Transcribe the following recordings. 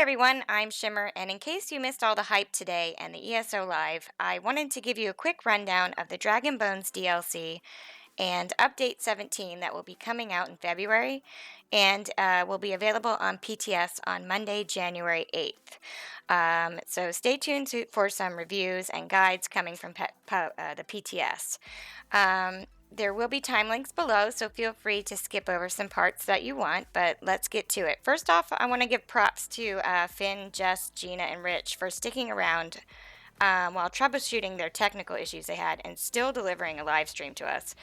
everyone, I'm Shimmer, and in case you missed all the hype today and the ESO Live, I wanted to give you a quick rundown of the Dragon Bones DLC and Update 17 that will be coming out in February and will be available on PTS on Monday, January 8th. So stay tuned for some reviews and guides coming from the PTS. There will be time links below, so feel free to skip over some parts that you want, but let's get to it. First off, I want to give props to Finn, Jess, Gina, and Rich for sticking around while troubleshooting their technical issues they had and still delivering a live stream to us.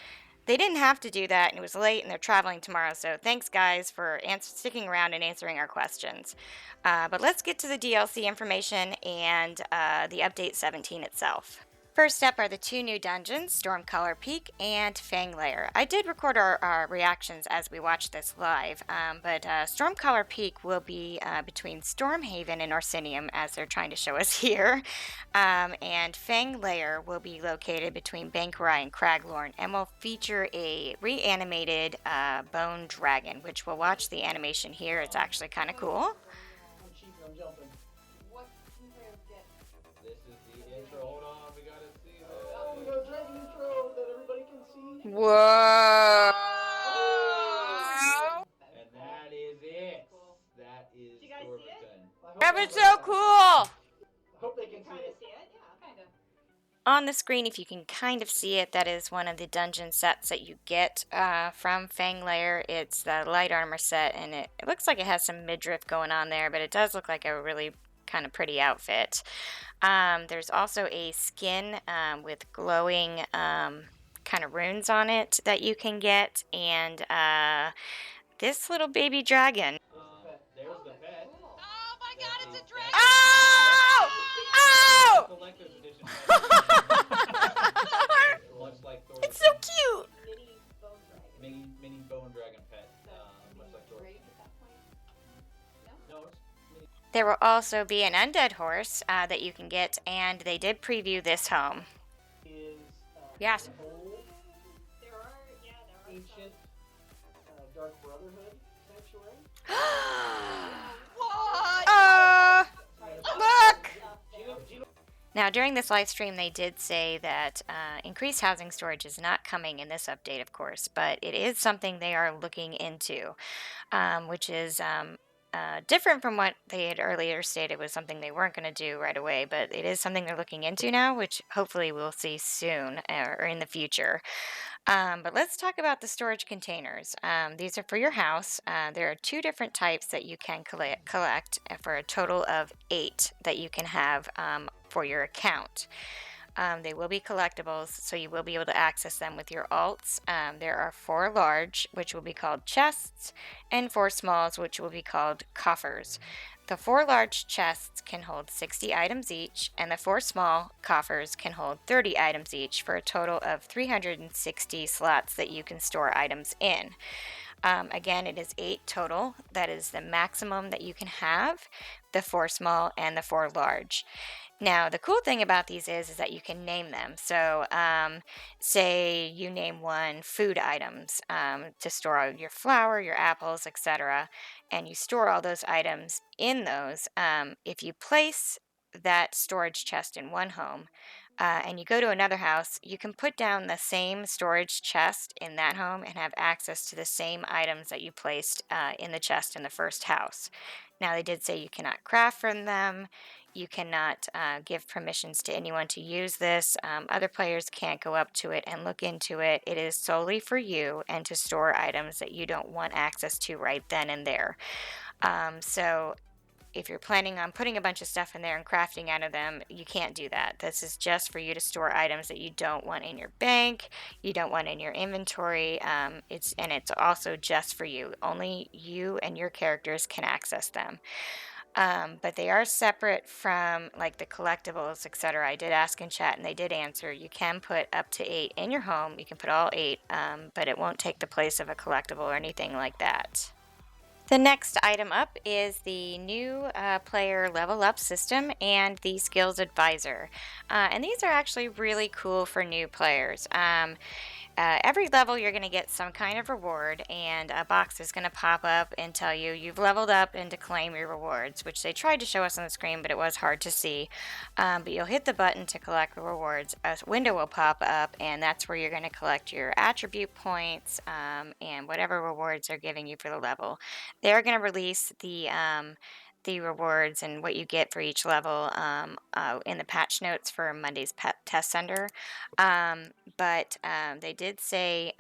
They didn't have to do that, and it was late, and they're traveling tomorrow, so thanks, guys, for sticking around and answering our questions. But let's get to the DLC information and the Update 17 itself. First up are the two new dungeons, Stormcaller Peak and Fang Lair. I did record our reactions as we watched this live, but Stormcaller Peak will be between Stormhaven and Orsinium, as they're trying to show us here, and Fang Lair will be located between Bankurai and Craglorn, and will feature a reanimated bone dragon, which we'll watch the animation here. It's actually kind of cool. I'm jumping. What This is the intro. Hold on, we gotta see this. Oh, we got a dragon intro that everybody can see. Whoa! And that is it. That is Did you guys see it? That was so cool! I hope they can see it. Yeah, kind of. On the screen, if you can kind of see it, that is one of the dungeon sets that you get from Fang Lair. It's the light armor set, and it looks like it has some midriff going on there, but it does look like a really kind of pretty outfit. There's also a skin with glowing kind of runes on it that you can get, and this little baby dragon. There's the pet. Oh my god, it's a dragon! Oh! Oh! Collector's edition. Much like Thor. It's so cute! Mini bone dragon pet. Much like Thor. No, it's mini. There will also be an undead horse that you can get, and they did preview this home. Yes. There are Ancient Dark Brotherhood sanctuary. What? Look! Gina. Now, during this live stream, they did say that increased housing storage is not coming in this update, of course, but it is something they are looking into, which is different from what they had earlier stated was something they weren't going to do right away, but it is something they're looking into now, which hopefully we'll see soon or in the future. But let's talk about the storage containers. These are for your house. There are two different types that you can collect for a total of 8 that you can have for your account. They will be collectibles, so you will be able to access them with your alts. There are 4 large, which will be called chests, and 4 smalls, which will be called coffers. The 4 large chests can hold 60 items each, and the 4 small coffers can hold 30 items each for a total of 360 slots that you can store items in. Again, it is 8 total. That is the maximum that you can have, the 4 small and the 4 large. Now, the cool thing about these is that you can name them. So, say you name one food items to store your flour, your apples, etc., and you store all those items in those. If you place that storage chest in one home and you go to another house, you can put down the same storage chest in that home and have access to the same items that you placed in the chest in the first house. Now, they did say you cannot craft from them. You cannot give permissions to anyone to use this. Other players can't go up to it and look into it. It is solely for you and to store items that you don't want access to right then and there. So if you're planning on putting a bunch of stuff in there and crafting out of them, you can't do that. This is just for you to store items that you don't want in your bank, you don't want in your inventory. It's also just for you. Only you and your characters can access them. But they are separate from like the collectibles, etc. I did ask in chat and they did answer. You can put up to 8 in your home. You can put all 8, but it won't take the place of a collectible or anything like that. The next item up is the new player level up system and the skills advisor. And these are actually really cool for new players. Every level, you're going to get some kind of reward, and a box is going to pop up and tell you you've leveled up and to claim your rewards, which they tried to show us on the screen, but it was hard to see. But you'll hit the button to collect the rewards. A window will pop up, and that's where you're going to collect your attribute points and whatever rewards they're giving you for the level. They're going to release the rewards and what you get for each level in the patch notes for Monday's test sender. But they did say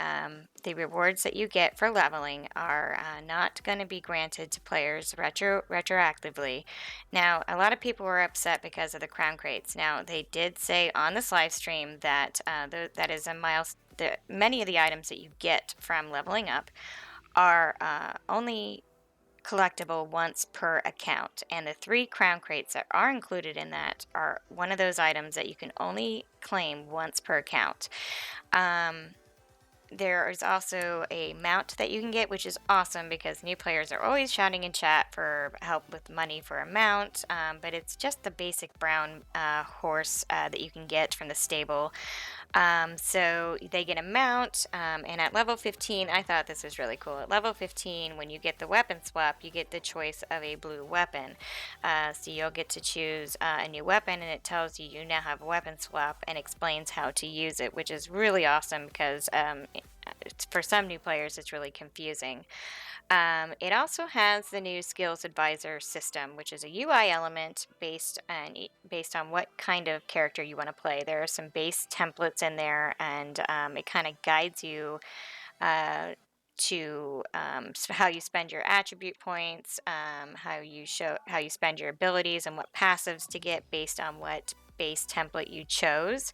the rewards that you get for leveling are not going to be granted to players retroactively. Now, a lot of people were upset because of the crown crates. Now, they did say on this live stream that that is a milestone. Many of the items that you get from leveling up are only collectible once per account, and the 3 crown crates that are included in that are one of those items that you can only claim once per account. There is also a mount that you can get, which is awesome because new players are always shouting in chat for help with money for a mount, but it's just the basic brown horse that you can get from the stable. So they get a mount, and at level 15, I thought this was really cool. At level 15, when you get the weapon swap, you get the choice of a blue weapon. So you'll get to choose a new weapon, and it tells you you now have a weapon swap and explains how to use it, which is really awesome because for some new players, it's really confusing. It also has the new Skills Advisor system, which is a UI element based on what kind of character you want to play. There are some base templates in there, and it kind of guides you uh, to how you spend your attribute points, how you spend your abilities, and what passives to get based on what base template you chose,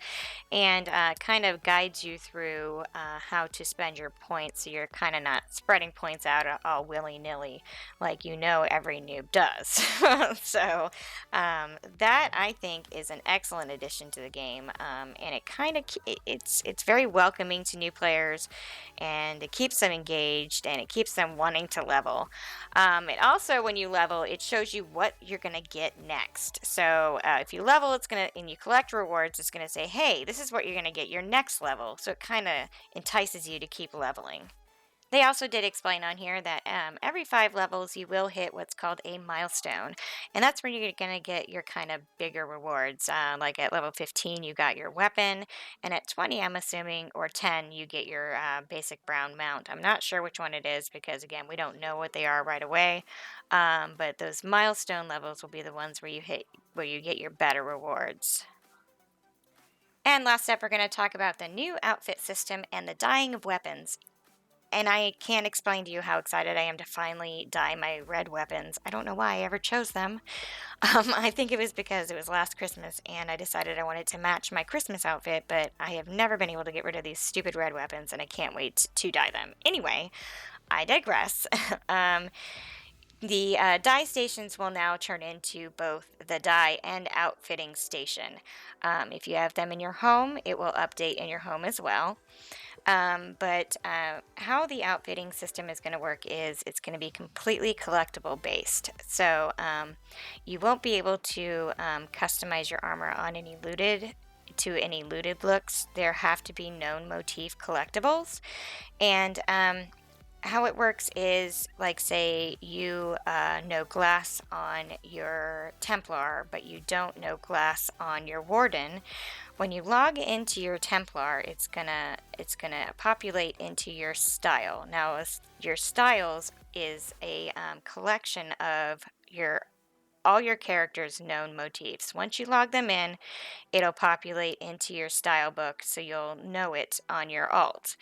and kind of guides you through how to spend your points so you're kind of not spreading points out all willy-nilly like every noob does. So that I think is an excellent addition to the game, and it's very welcoming to new players, and it keeps them engaged and it keeps them wanting to level. It also, when you level, it shows you what you're going to get next. So if you level, and you collect rewards, it's going to say, hey, this is what you're going to get your next level. So it kind of entices you to keep leveling. They also did explain on here that every 5 levels you will hit what's called a milestone, and that's where you're going to get your kind of bigger rewards. Like at level 15, you got your weapon, and at 20, I'm assuming, or 10, you get your basic brown mount. I'm not sure which one it is because, again, we don't know what they are right away, but those milestone levels will be the ones where you get your better rewards. And last up, we're going to talk about the new outfit system and the dyeing of weapons. And I can't explain to you how excited I am to finally dye my red weapons. I don't know why I ever chose them. I think it was because it was last Christmas and I decided I wanted to match my Christmas outfit, but I have never been able to get rid of these stupid red weapons and I can't wait to dye them. Anyway, I digress. The dye stations will now turn into both the dye and outfitting station. If you have them in your home, it will update in your home as well. But how the outfitting system is going to work is it's going to be completely collectible based. So you won't be able to customize your armor on any looted looks. There have to be known motif collectibles. And how it works is, like, say you know glass on your Templar, but you don't know glass on your Warden. When you log into your Templar, it's gonna populate into your style. Now, your styles is a collection of all your characters' known motifs. Once you log them in, it'll populate into your style book, so you'll know it on your alt.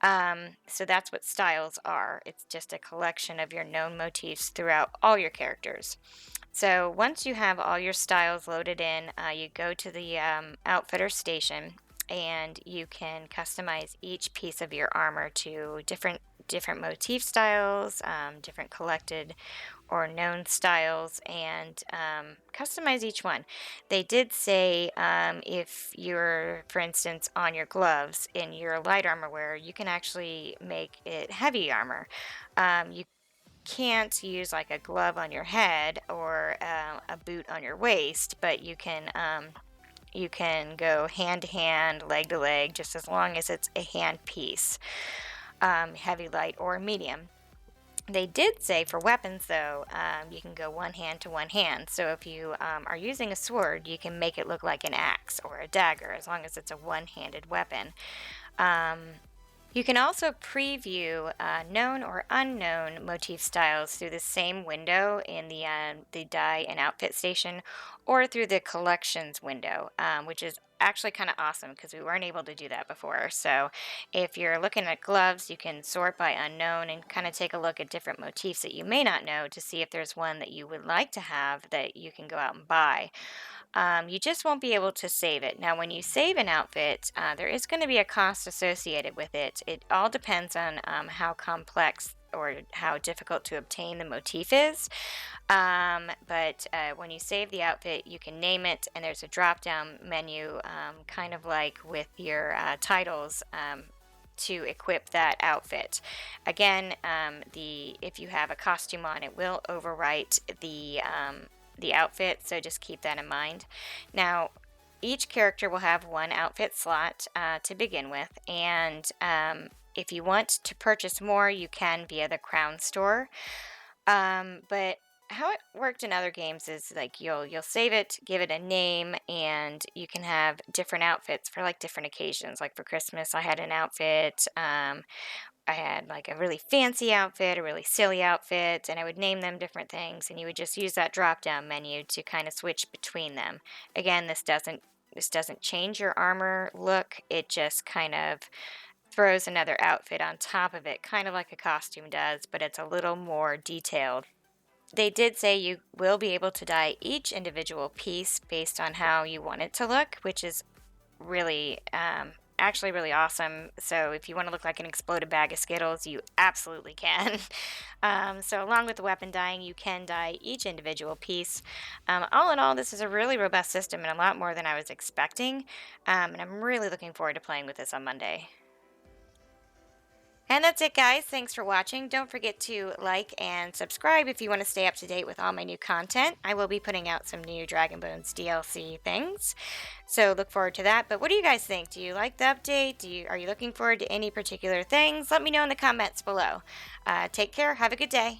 So that's what styles are. It's just a collection of your known motifs throughout all your characters. So once you have all your styles loaded in, you go to the outfitter station and you can customize each piece of your armor to different motif styles, different collected or known styles, and customize each one. They did say if you're, for instance, on your gloves in your light armor wear, you can actually make it heavy armor. You can't use like a glove on your head or a boot on your waist, but you can go hand to hand, leg to leg, just as long as it's a hand piece, heavy, light, or medium. They did say for weapons, though, you can go one hand to one hand. So if you are using a sword, you can make it look like an axe or a dagger, as long as it's a one-handed weapon. Um, you can also preview known or unknown motif styles through the same window in the dye and outfit station, or through the collections window, which is actually kind of awesome because we weren't able to do that before. So if you're looking at gloves, you can sort by unknown and kind of take a look at different motifs that you may not know to see if there's one that you would like to have that you can go out and buy. You just won't be able to save it. Now, when you save an outfit, there is going to be a cost associated with it. It all depends on how complex or how difficult to obtain the motif is. But when you save the outfit, you can name it, and there's a drop down menu, kind of like with your titles. To equip that outfit. Again, if you have a costume on, it will overwrite the outfit, so just keep that in mind. Now, each character will have one outfit slot to begin with, and if you want to purchase more, you can via the Crown Store. But how it worked in other games is like you'll save it, give it a name, and you can have different outfits for like different occasions. Like for Christmas, I had an outfit. I had like a really fancy outfit, a really silly outfit, and I would name them different things, and you would just use that drop down menu to kind of switch between them. Again, this doesn't change your armor look. It just kind of throws another outfit on top of it, kind of like a costume does, but it's a little more detailed. They did say you will be able to dye each individual piece based on how you want it to look, which is really actually really awesome. So if you want to look like an exploded bag of Skittles, you absolutely can. So along with the weapon dyeing, you can dye each individual piece. All in all, this is a really robust system and a lot more than I was expecting. And I'm really looking forward to playing with this on Monday. And that's it, guys. Thanks for watching. Don't forget to like and subscribe if you want to stay up to date with all my new content. I will be putting out some new Dragon Bones DLC things, so look forward to that. But what do you guys think? Do you like the update? Are you looking forward to any particular things? Let me know in the comments below. Take care. Have a good day.